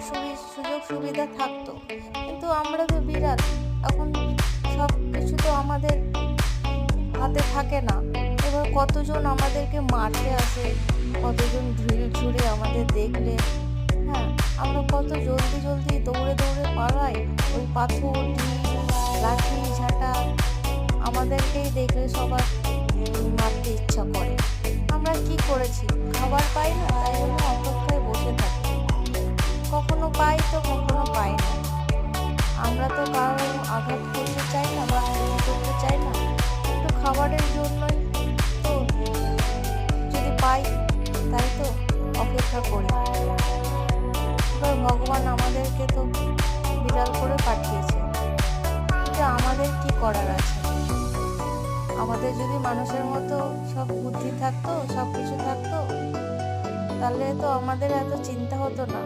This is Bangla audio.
সুযোগ সুবিধা থাকতো, কিন্তু আমরা তো বিড়াল, এখন সব কিছু তো আমাদের হাতে থাকে না। এবার কতজন আমাদেরকে মারতে আসে, কতজন ঢিল ছুঁড়ে আমাদের দেখলে, হ্যাঁ, আমরা কত জলদি জলদি দৌড়ে দৌড়ে পালাই, ওই পাথর ঢিল লাঠি ঝাঁটা আমাদেরকেই দেখলে সবার মারতে ইচ্ছা করে। আমরা কি করেছি, খাবার পাই না তাই জন্য অপেক্ষায় বসে থাকি, কখনো পাই তো কখনো পাই না। আমরা তো কারো আঘাত করতে চাই না বা ক্ষতি করতে চাই না, একটু খাবারের জন্যই তো, যদি পাই তাই তো অপেক্ষা করি। এবার ভগবান আমাদেরকে তো বিড়াল করে পাঠিয়েছে, এটা আমাদের কি করার আছে? আমাদের যদি মানুষের মতো সব বুদ্ধি থাকতো, সব কিছু থাকতো, তাহলে তো আমাদের এত চিন্তা হতো না।